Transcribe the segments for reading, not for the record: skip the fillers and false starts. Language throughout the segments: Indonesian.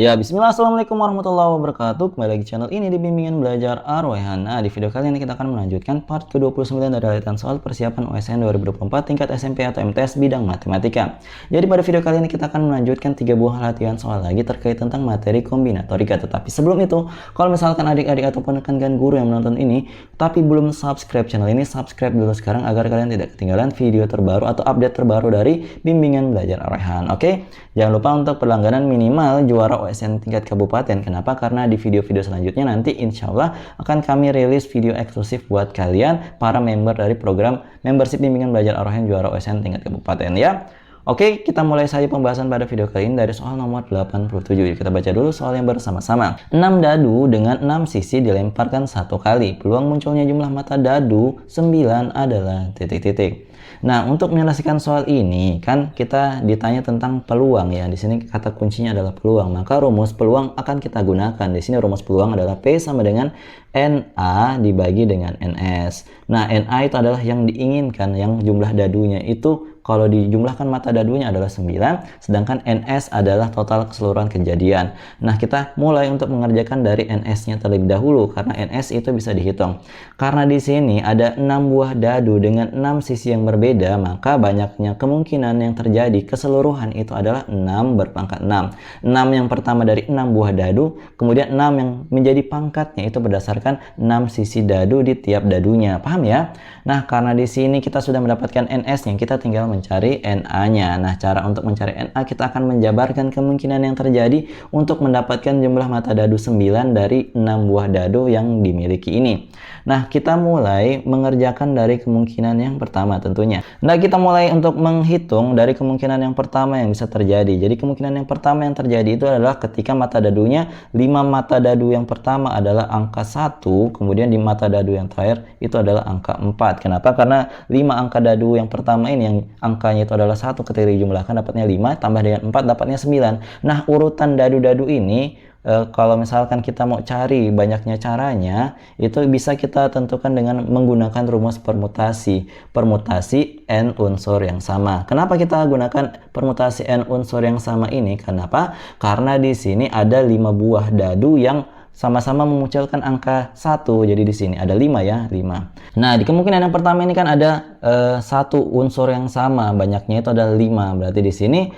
Ya, bismillah, assalamualaikum warahmatullahi wabarakatuh. Kembali lagi channel ini di Bimbingan Belajar Ar-Rayhan. Nah, di video kali ini kita akan melanjutkan part ke-29 dari latihan soal persiapan USN 2024 tingkat SMP atau MTS bidang matematika. Jadi pada video kali ini kita akan melanjutkan 3 buah latihan soal lagi terkait tentang materi kombinatorika. Tetapi sebelum itu, kalau misalkan adik-adik ataupun rekan-rekan guru yang menonton ini tapi belum subscribe channel ini, subscribe dulu sekarang agar kalian tidak ketinggalan video terbaru atau update terbaru dari Bimbingan Belajar Ar-Rayhan. Oke? Jangan lupa untuk berlangganan minimal juara OSN tingkat kabupaten. Kenapa? Karena di video-video selanjutnya nanti insya Allah akan kami rilis video eksklusif buat kalian para member dari program membership Bimbingan Belajar Ar-Rayhan juara OSN tingkat kabupaten ya. Oke, kita mulai saja pembahasan pada video kali ini dari soal nomor 87. Jadi kita baca dulu soal yang bersama-sama. 6 dadu dengan 6 sisi dilemparkan satu kali. Peluang munculnya jumlah mata dadu 9 adalah titik-titik. Nah, untuk menyelesaikan soal ini kan kita ditanya tentang peluang ya. Di sini kata kuncinya adalah peluang. Maka rumus peluang akan kita gunakan. Di sini rumus peluang adalah P sama dengan NA dibagi dengan NS. Nah, NA itu adalah yang diinginkan, yang jumlah dadunya itu kalau dijumlahkan mata dadunya adalah 9, sedangkan NS adalah total keseluruhan kejadian. Nah, kita mulai untuk mengerjakan dari NS-nya terlebih dahulu, karena NS itu bisa dihitung. Karena di sini ada 6 buah dadu dengan 6 sisi yang berbeda, maka banyaknya kemungkinan yang terjadi keseluruhan itu adalah 6 berpangkat 6. 6 yang pertama dari 6 buah dadu, kemudian 6 yang menjadi pangkatnya itu berdasarkan 6 sisi dadu di tiap dadunya. Paham ya? Nah, karena di sini kita sudah mendapatkan NS-nya, kita tinggal mencari NA-nya. Nah, cara untuk mencari NA kita akan menjabarkan kemungkinan yang terjadi untuk mendapatkan jumlah mata dadu 9 dari 6 buah dadu yang dimiliki ini. Nah, kita mulai mengerjakan dari kemungkinan yang pertama tentunya. Nah, kita mulai untuk menghitung dari kemungkinan yang pertama yang bisa terjadi. Jadi, kemungkinan yang pertama yang terjadi itu adalah ketika mata dadunya 5 mata dadu yang pertama adalah angka 1, kemudian di mata dadu yang terakhir itu adalah angka 4. Kenapa? Karena 5 angka dadu yang pertama ini yang angkanya itu adalah 1 ketika dijumlahkan dapatnya 5 tambah dengan 4 dapatnya 9. Nah, urutan dadu-dadu ini kalau misalkan kita mau cari banyaknya caranya, itu bisa kita tentukan dengan menggunakan rumus permutasi. Permutasi n unsur yang sama. Kenapa kita gunakan permutasi n unsur yang sama ini? Kenapa? Karena di sini ada 5 buah dadu yang sama-sama memunculkan angka 1. Jadi di sini ada 5 ya, 5. Nah, di kemungkinan yang pertama ini kan ada satu unsur yang sama, banyaknya itu adalah 5. Berarti di sini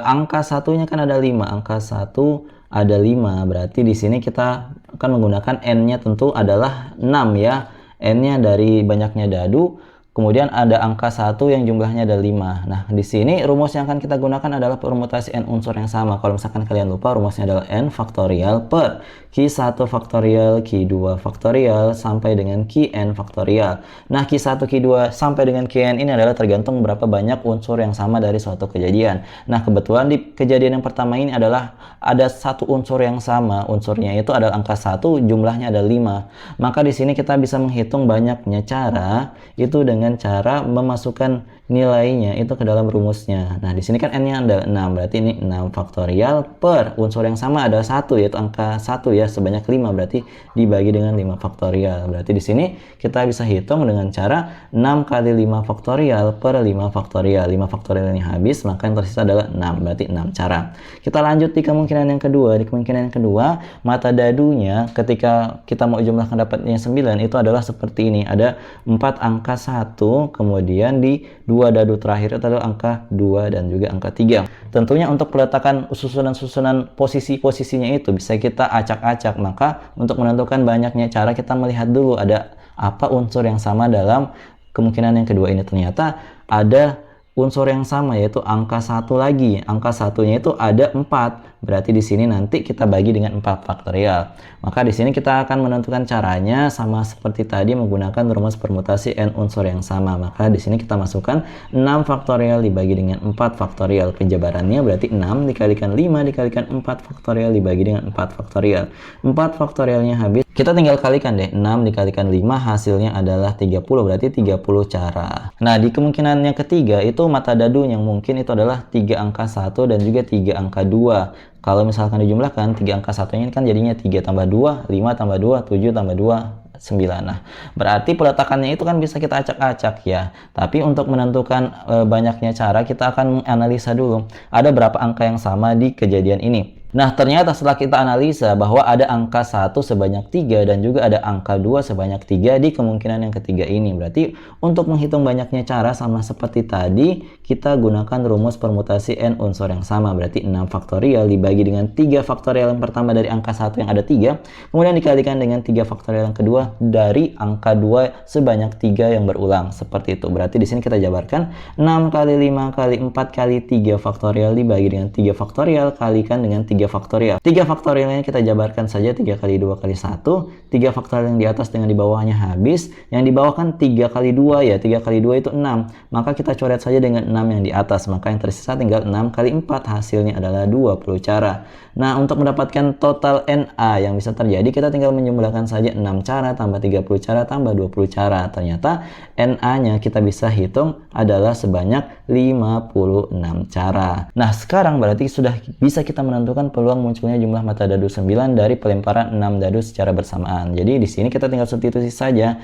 angka satunya kan ada 5, angka 1 ada 5. Berarti di sini kita akan menggunakan n-nya tentu adalah 6 ya. N-nya dari banyaknya dadu. Kemudian ada angka 1 yang jumlahnya ada 5. Nah, di sini rumus yang akan kita gunakan adalah permutasi n unsur yang sama. Kalau misalkan kalian lupa, rumusnya adalah n faktorial per Q1 faktorial, Q2 faktorial, sampai dengan Qn faktorial. Nah, Q1, Q2, sampai dengan Qn ini adalah tergantung berapa banyak unsur yang sama dari suatu kejadian. Nah, kebetulan di kejadian yang pertama ini adalah ada satu unsur yang sama. Unsurnya itu adalah angka 1, jumlahnya ada 5. Maka di sini kita bisa menghitung banyaknya cara, itu dengan cara memasukkan nilainya itu ke dalam rumusnya. Nah, di sini kan n-nya ada 6, berarti ini 6 faktorial per unsur yang sama ada 1, yaitu angka 1 ya, sebanyak 5, berarti dibagi dengan 5 faktorial. Berarti di sini kita bisa hitung dengan cara 6 kali 5 faktorial per 5 faktorial. 5 faktorial ini habis, maka yang tersisa adalah 6, berarti 6 cara. Kita lanjut di kemungkinan yang kedua. Di kemungkinan yang kedua, mata dadunya ketika kita mau jumlahkan dapatnya 9 itu adalah seperti ini. Ada 4 angka 1, kemudian di 2 dadu terakhir itu adalah angka 2 dan juga angka 3. Tentunya untuk peletakan susunan-susunan posisi-posisinya itu bisa kita acak-acak. Maka untuk menentukan banyaknya cara kita melihat dulu ada apa unsur yang sama dalam kemungkinan yang kedua ini. Ternyata ada unsur yang sama, yaitu angka 1 lagi. Angka satunya itu ada 4. Berarti di sini nanti kita bagi dengan 4 faktorial. Maka di sini kita akan menentukan caranya sama seperti tadi menggunakan rumus permutasi n unsur yang sama. Maka di sini kita masukkan 6 faktorial dibagi dengan 4 faktorial. Penjabarannya berarti 6 dikalikan 5 dikalikan 4 faktorial dibagi dengan 4 faktorial. 4 faktorialnya habis. Kita tinggal kalikan deh. 6 dikalikan 5 hasilnya adalah 30. Berarti 30 cara. Nah, di kemungkinan yang ketiga itu mata dadu yang mungkin itu adalah 3 angka 1 dan juga 3 angka 2. Kalau misalkan dijumlahkan 3 angka satunya ini kan jadinya 3 tambah 2, 5 tambah 2, 7 tambah 2, 9. Nah, berarti peletakannya itu kan bisa kita acak-acak ya. Tapi untuk menentukan banyaknya cara, kita akan menganalisa dulu ada berapa angka yang sama di kejadian ini. Nah, ternyata setelah kita analisa bahwa ada angka 1 sebanyak 3 dan juga ada angka 2 sebanyak 3 di kemungkinan yang ketiga ini. Berarti untuk menghitung banyaknya cara sama seperti tadi, kita gunakan rumus permutasi n unsur yang sama. Berarti 6 faktorial dibagi dengan 3 faktorial yang pertama dari angka 1 yang ada 3, kemudian dikalikan dengan 3 faktorial yang kedua dari angka 2 sebanyak 3 yang berulang. Seperti itu. Berarti di sini kita jabarkan 6 kali 5 kali 4 kali 3 faktorial dibagi dengan 3 faktorial kalikan dengan 3 faktorial. 3 faktorialnya kita jabarkan saja 3 kali 2 kali 1. 3 faktorial yang di atas dengan di bawahnya habis. Yang di bawah kan 3 kali 2 ya. 3 kali 2 itu 6. Maka kita coret saja dengan 6 yang di atas. Maka yang tersisa tinggal 6 kali 4. Hasilnya adalah 20 cara. Nah, untuk mendapatkan total NA yang bisa terjadi, kita tinggal menjumlahkan saja 6 cara tambah 30 cara tambah 20 cara. Ternyata NA-nya kita bisa hitung adalah sebanyak 56 cara. Nah, sekarang berarti sudah bisa kita menentukan peluang munculnya jumlah mata dadu 9 dari pelemparan 6 dadu secara bersamaan. Jadi di sini kita tinggal substitusi saja.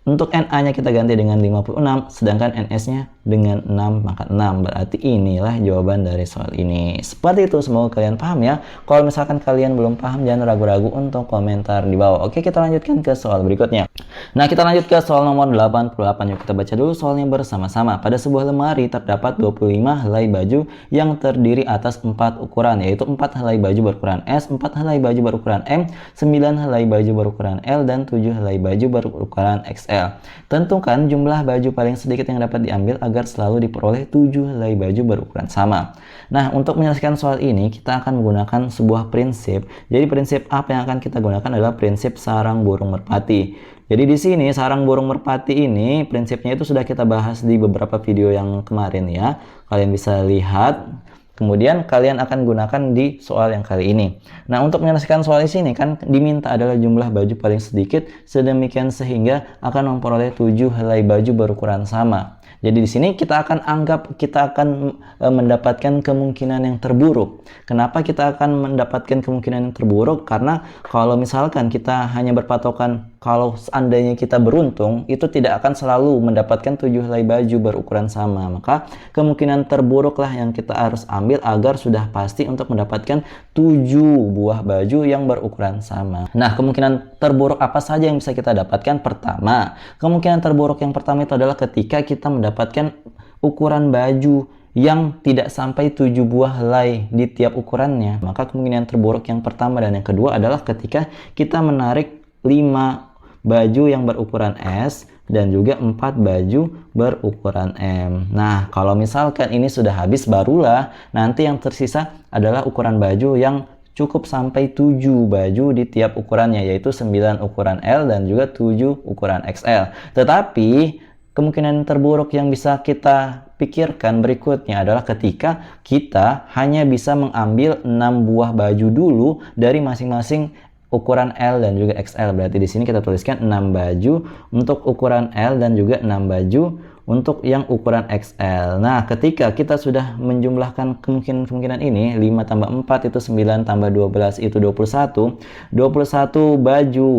Untuk NA-nya kita ganti dengan 56, sedangkan NS-nya dengan 6, maka 6. Berarti inilah jawaban dari soal ini. Seperti itu, semoga kalian paham ya. Kalau misalkan kalian belum paham, jangan ragu-ragu untuk komentar di bawah. Oke, kita lanjutkan ke soal berikutnya. Nah, kita lanjut ke soal nomor 88. Yuk kita baca dulu soalnya bersama-sama. Pada sebuah lemari terdapat 25 helai baju yang terdiri atas 4 ukuran, yaitu 4 helai baju berukuran S, 4 helai baju berukuran M, 9 helai baju berukuran L, dan 7 helai baju berukuran XL. Tentukan jumlah baju paling sedikit yang dapat diambil agar selalu diperoleh 7 helai baju berukuran sama. Nah, untuk menyelesaikan soal ini kita akan menggunakan sebuah prinsip. Jadi prinsip apa yang akan kita gunakan adalah prinsip sarang burung merpati. Jadi di sini sarang burung merpati ini prinsipnya itu sudah kita bahas di beberapa video yang kemarin ya. Kalian bisa lihat. Kemudian kalian akan gunakan di soal yang kali ini. Nah, untuk menyelesaikan soal di sini kan diminta adalah jumlah baju paling sedikit sedemikian sehingga akan memperoleh 7 helai baju berukuran sama. Jadi di sini kita akan anggap kita akan mendapatkan kemungkinan yang terburuk. Kenapa kita akan mendapatkan kemungkinan yang terburuk? Karena kalau misalkan kita hanya berpatokan kalau seandainya kita beruntung, itu tidak akan selalu mendapatkan 7 helai baju berukuran sama. Maka kemungkinan terburuklah yang kita harus ambil agar sudah pasti untuk mendapatkan 7 buah baju yang berukuran sama. Nah, kemungkinan terburuk apa saja yang bisa kita dapatkan? Pertama, kemungkinan terburuk yang pertama itu adalah ketika kita mendapatkan ukuran baju yang tidak sampai 7 buah helai di tiap ukurannya. Maka kemungkinan terburuk yang pertama dan yang kedua adalah ketika kita menarik 5 baju yang berukuran S dan juga 4 baju berukuran M. Nah, kalau misalkan ini sudah habis, barulah nanti yang tersisa adalah ukuran baju yang cukup sampai 7 baju di tiap ukurannya, yaitu 9 ukuran L dan juga 7 ukuran XL. Tetapi kemungkinan terburuk yang bisa kita pikirkan berikutnya adalah ketika kita hanya bisa mengambil 6 buah baju dulu dari masing-masing ukuran L dan juga XL. Berarti di sini kita tuliskan 6 baju untuk ukuran L dan juga 6 baju untuk yang ukuran XL. Nah, ketika kita sudah menjumlahkan kemungkinan ini, 5 tambah 4 itu 9 tambah 12 itu 21. 21 baju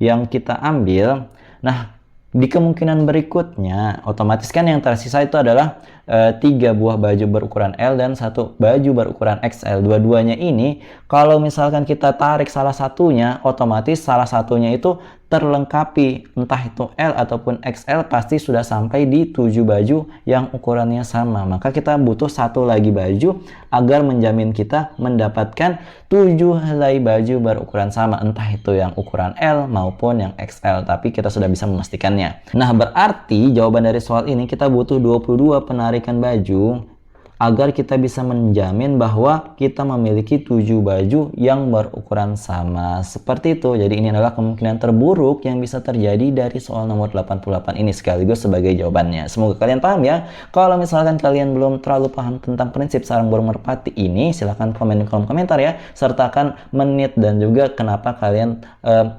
yang kita ambil. Nah, di kemungkinan berikutnya, otomatis kan yang tersisa itu adalah 3 buah baju berukuran L dan 1 baju berukuran XL. Dua-duanya ini, kalau misalkan kita tarik salah satunya, otomatis salah satunya itu terlengkapi. Entah itu L ataupun XL pasti sudah sampai di 7 baju yang ukurannya sama. Maka kita butuh 1 lagi baju agar menjamin kita mendapatkan 7 helai baju berukuran sama. Entah itu yang ukuran L maupun yang XL. Tapi kita sudah bisa memastikannya. Nah, berarti jawaban dari soal ini kita butuh 22 penarikan baju agar kita bisa menjamin bahwa kita memiliki 7 baju yang berukuran sama. Seperti itu. Jadi ini adalah kemungkinan terburuk yang bisa terjadi dari soal nomor 88 ini sekaligus sebagai jawabannya. Semoga kalian paham ya. Kalau misalkan kalian belum terlalu paham tentang prinsip sarang burung merpati ini, silahkan komen di kolom komentar ya. Sertakan menit dan juga kenapa kalian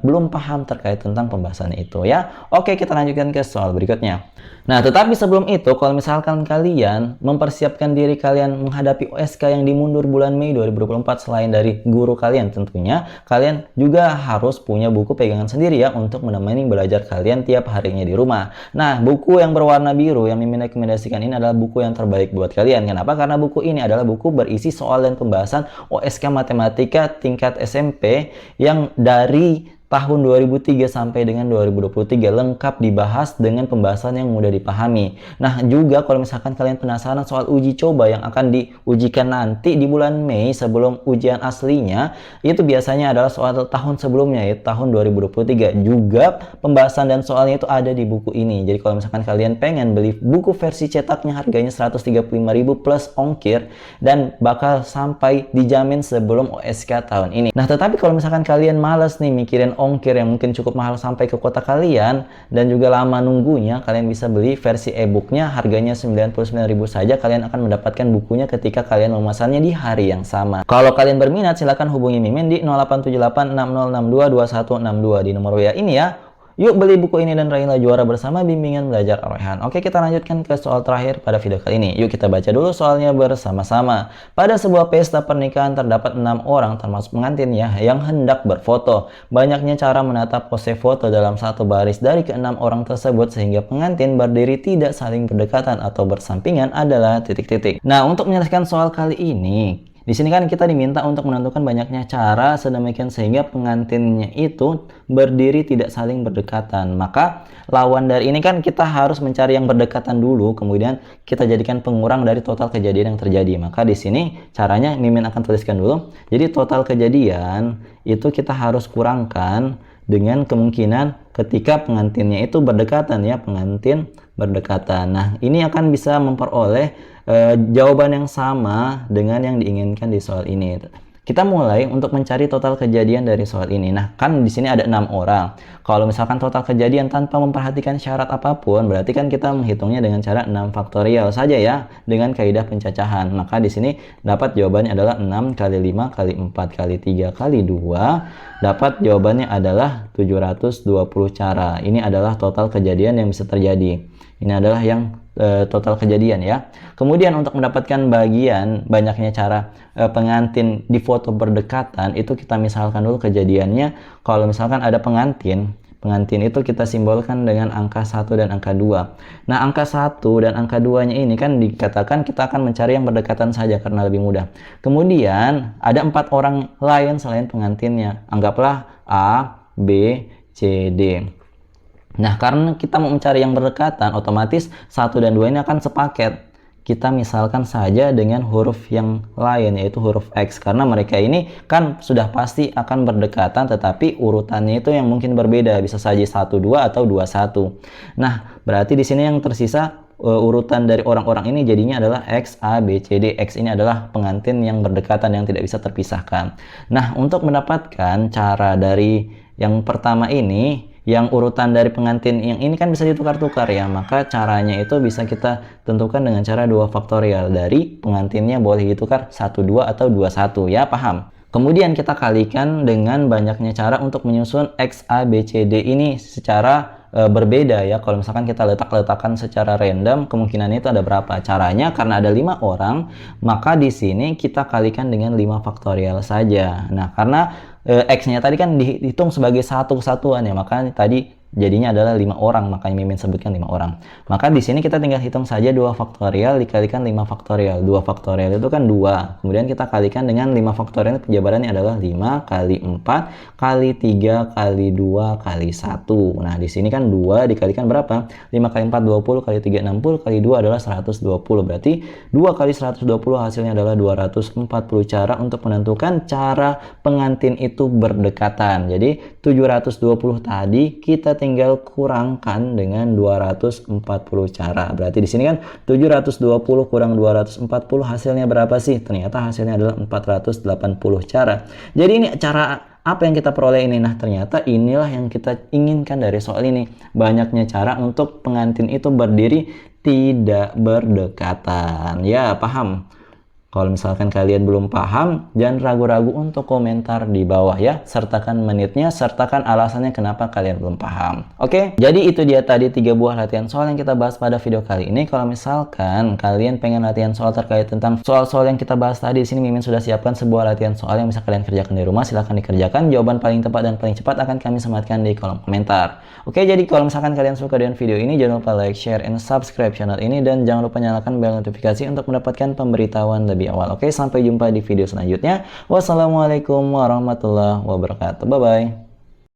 belum paham terkait tentang pembahasan itu ya. Oke, kita lanjutkan ke soal berikutnya. Nah, tetapi sebelum itu, kalau misalkan kalian mempersiapkan diri diri kalian menghadapi OSK yang dimundur bulan Mei 2024 selain dari guru kalian tentunya, kalian juga harus punya buku pegangan sendiri ya untuk menemani belajar kalian tiap harinya di rumah. Nah, buku yang berwarna biru yang Mimin rekomendasikan ini adalah buku yang terbaik buat kalian. Kenapa? Karena buku ini adalah buku berisi soal dan pembahasan OSK Matematika tingkat SMP yang dari tahun 2003 sampai dengan 2023 lengkap dibahas dengan pembahasan yang mudah dipahami. Nah, juga kalau misalkan kalian penasaran soal uji coba yang akan diujikan nanti di bulan Mei sebelum ujian aslinya, itu biasanya adalah soal tahun sebelumnya, yaitu tahun 2023. Juga pembahasan dan soalnya itu ada di buku ini. Jadi kalau misalkan kalian pengen beli buku versi cetaknya harganya 135.000 plus ongkir dan bakal sampai dijamin sebelum OSK tahun ini. Nah, tetapi kalau misalkan kalian males nih mikirin ongkir yang mungkin cukup mahal sampai ke kota kalian dan juga lama nunggunya, kalian bisa beli versi e-booknya harganya 99.000 saja. Kalian akan mendapatkan bukunya ketika kalian memesannya di hari yang sama. Kalau kalian berminat silahkan hubungi Mimin di 087860622162 di nomor WA ini ya. Yuk beli buku ini dan raihlah juara bersama bimbingan belajar Ar-Rayhan. Oke, kita lanjutkan ke soal terakhir pada video kali ini. Yuk kita baca dulu soalnya bersama-sama. Pada sebuah pesta pernikahan terdapat 6 orang termasuk pengantinnya yang hendak berfoto. Banyaknya cara menata pose foto dalam satu baris dari ke-6 orang tersebut sehingga pengantin berdiri tidak saling berdekatan atau bersampingan adalah titik-titik. Nah, untuk menyelesaikan soal kali ini, di sini kan kita diminta untuk menentukan banyaknya cara sedemikian sehingga pengantinnya itu berdiri tidak saling berdekatan. Maka lawan dari ini kan kita harus mencari yang berdekatan dulu, kemudian kita jadikan pengurang dari total kejadian yang terjadi. Maka di sini caranya Mimin akan tuliskan dulu. Jadi total kejadian itu kita harus kurangkan dengan kemungkinan ketika pengantinnya itu berdekatan ya, pengantin berdekatan. Nah, ini akan bisa memperoleh jawaban yang sama dengan yang diinginkan di soal ini. Kita mulai untuk mencari total kejadian dari soal ini. Nah, kan di sini ada 6 orang. Kalau misalkan total kejadian tanpa memperhatikan syarat apapun, berarti kan kita menghitungnya dengan cara 6 faktorial saja ya, dengan kaidah pencacahan. Maka di sini dapat jawabannya adalah 6 kali 5 kali 4 kali 3 kali 2. Dapat jawabannya adalah 720 cara. Ini adalah total kejadian yang bisa terjadi. Ini adalah yang total kejadian ya. Kemudian untuk mendapatkan bagian banyaknya cara pengantin di foto berdekatan, itu kita misalkan dulu kejadiannya. Kalau misalkan ada pengantin itu kita simbolkan dengan angka 1 dan angka 2. Nah, angka 1 dan angka 2-nya ini kan dikatakan kita akan mencari yang berdekatan saja karena lebih mudah. Kemudian ada 4 orang lain selain pengantinnya. Anggaplah A, B, C, D. Nah, karena kita mau mencari yang berdekatan, otomatis 1 dan 2 ini akan sepaket. Kita misalkan saja dengan huruf yang lain, yaitu huruf X. Karena mereka ini kan sudah pasti akan berdekatan, tetapi urutannya itu yang mungkin berbeda. Bisa saja 1, 2 atau 2, 1. Nah, berarti di sini yang tersisa urutan dari orang-orang ini jadinya adalah X, A, B, C, D. X ini adalah pengantin yang berdekatan yang tidak bisa terpisahkan. Nah, untuk mendapatkan cara dari yang pertama ini, yang urutan dari pengantin yang ini kan bisa ditukar-tukar ya, maka caranya itu bisa kita tentukan dengan cara 2 faktorial. Dari pengantinnya boleh ditukar 1, 2 atau 2, 1 ya, paham? Kemudian kita kalikan dengan banyaknya cara untuk menyusun X, A, B, C, D ini secara berbeda ya. Kalau misalkan kita letak-letakkan secara random, kemungkinannya itu ada berapa? Caranya karena ada 5 orang, maka di sini kita kalikan dengan 5 faktorial saja. Nah, karena X-nya tadi kan dihitung sebagai satu kesatuan ya, maka tadi jadinya adalah 5 orang, makanya Mimin sebutkan 5 orang. Maka di sini kita tinggal hitung saja 2 faktorial dikalikan 5 faktorial. 2 faktorial itu kan 2. Kemudian kita kalikan dengan 5 faktorial, penjabarannya adalah 5 kali 4 kali 3 kali 2 kali 1. Nah, di sini kan 2 dikalikan berapa? 5 kali 4 20 kali 3 60 kali 2 adalah 120. Berarti 2 kali 120 hasilnya adalah 240 cara untuk menentukan cara pengantin itu berdekatan. Jadi 720 tadi kita tinggal kurangkan dengan 240 cara. Berarti di sini kan 720 kurang 240 hasilnya berapa sih? Ternyata hasilnya adalah 480 cara. Jadi ini cara apa yang kita peroleh ini? Nah, ternyata inilah yang kita inginkan dari soal ini. Banyaknya cara untuk pengantin itu berdiri tidak berdekatan. Ya, paham? Kalau misalkan kalian belum paham, jangan ragu-ragu untuk komentar di bawah ya. Sertakan menitnya, sertakan alasannya kenapa kalian belum paham. Oke, jadi itu dia tadi 3 buah latihan soal yang kita bahas pada video kali ini. Kalau misalkan kalian pengen latihan soal terkait tentang soal-soal yang kita bahas tadi, di sini Mimin sudah siapkan sebuah latihan soal yang bisa kalian kerjakan di rumah. Silahkan dikerjakan. Jawaban paling tepat dan paling cepat akan kami sematkan di kolom komentar. Oke, jadi kalau misalkan kalian suka dengan video ini, jangan lupa like, share, and subscribe channel ini. Dan jangan lupa nyalakan bel notifikasi untuk mendapatkan pemberitahuan lebih awal. Oke, sampai jumpa di video selanjutnya. Wassalamualaikum warahmatullahi wabarakatuh. Bye-bye.